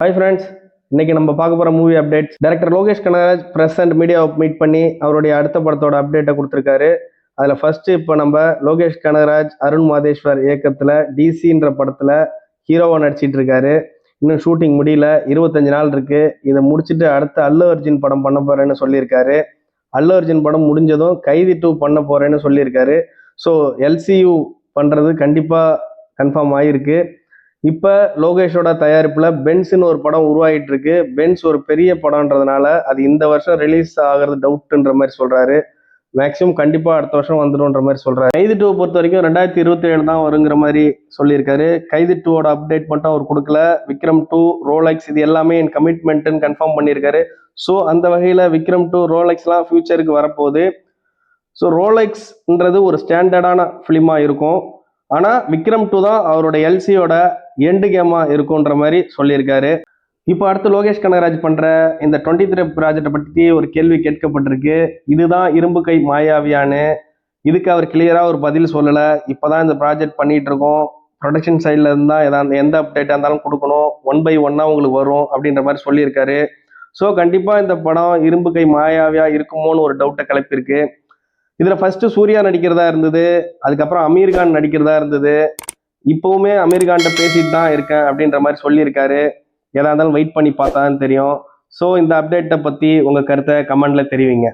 Hi friends, இன்னைக்கு நம்ம பார்க்க போகிற movie updates. Director Lokesh Kanagaraj press and மீடியாவை மீட் பண்ணி அவருடைய அடுத்த படத்தோட அப்டேட்டை கொடுத்துருக்காரு. அதில் ஃபர்ஸ்ட் இப்போ நம்ம லோகேஷ் கனகராஜ் அருண் மாதேஸ்வர் இயக்கத்தில் டிசின்ற படத்தில் ஹீரோவாக நடிச்சிட்டு இருக்காரு. இன்னும் ஷூட்டிங் முடியல, 25 நாள் இருக்கு. இதை முடிச்சுட்டு அடுத்த அல்லு அர்ஜுன் படம் பண்ண போறேன்னு சொல்லியிருக்காரு. அல்லு அர்ஜுன் படம் முடிஞ்சதும் கைதி 2 பண்ண போறேன்னு சொல்லியிருக்காரு. ஸோ எல்சியூ பண்ணுறது கண்டிப்பாக கன்ஃபார்ம் ஆகிருக்கு. இப்போ லோகேஷோட தயாரிப்பில் பென்ஸ்னு ஒரு படம் உருவாகிட்டு இருக்கு. பென்ஸ் ஒரு பெரிய படம்ன்றதுனால அது இந்த வருஷம் ரிலீஸ் ஆகிறது டவுட்ன்ற மாதிரி சொல்றாரு. மேக்ஸிமம் கண்டிப்பாக அடுத்த வருஷம் வந்துடும்ன்ற மாதிரி சொல்றாரு. கைதி 2 பொறுத்த வரைக்கும் 2027 தான் வருங்கிற மாதிரி சொல்லியிருக்காரு. கைதி 2ஓட அப்டேட் மட்டும் அவர் கொடுக்கல. விக்ரம் 2, ரோலெக்ஸ் இது எல்லாமே என் கமிட்மெண்ட்னு கன்ஃபார்ம் பண்ணியிருக்காரு. ஸோ அந்த வகையில் விக்ரம் 2, ரோலெக்ஸ்லாம் ஃபியூச்சருக்கு வரப்போகுது. ஸோ ரோலெக்ஸ்ன்றது ஒரு ஸ்டாண்டர்டான ஃபிலிமாக இருக்கும். ஆனால் விக்ரம் 2 தான் அவரோட எல்சியோட எண்டு கேமாக இருக்குன்ற மாதிரி சொல்லியிருக்காரு. இப்போ அடுத்து லோகேஷ் கனகராஜ் பண்ணுற இந்த 23 ப்ராஜெக்டை பற்றி ஒரு கேள்வி கேட்கப்பட்டிருக்கு. இதுதான் இரும்பு கை மாயாவியான்னு. இதுக்கு அவர் கிளியராக ஒரு பதில் சொல்லலை. இப்போ தான் இந்த ப்ராஜெக்ட் பண்ணிகிட்டு இருக்கோம். ப்ரொடக்ஷன் சைடில் இருந்தால் எந்த அப்டேட்டாக இருந்தாலும் கொடுக்கணும், 1 by 1 உங்களுக்கு வரும் அப்படின்ற மாதிரி சொல்லியிருக்காரு. ஸோ கண்டிப்பாக இந்த படம் இரும்பு கை மாயாவியா இருக்குமோன்னு ஒரு டவுட்டை கிளப்பியிருக்கு. இதில் ஃபர்ஸ்ட் சூர்யா நடிக்கிறதா இருந்தது, அதுக்கப்புறம் அமீர் கான் நடிக்கிறதா இருந்தது. இப்போவுமே அமீர் கான்கிட்ட பேசிட்டு தான் இருக்கேன் அப்படின்ற மாதிரி சொல்லியிருக்காரு. எதா இருந்தாலும் வெயிட் பண்ணி பார்த்தா தான் தெரியும். ஸோ இந்த அப்டேட்டை பற்றி உங்கள் கருத்தை கமெண்ட்ல தெரிவிங்க.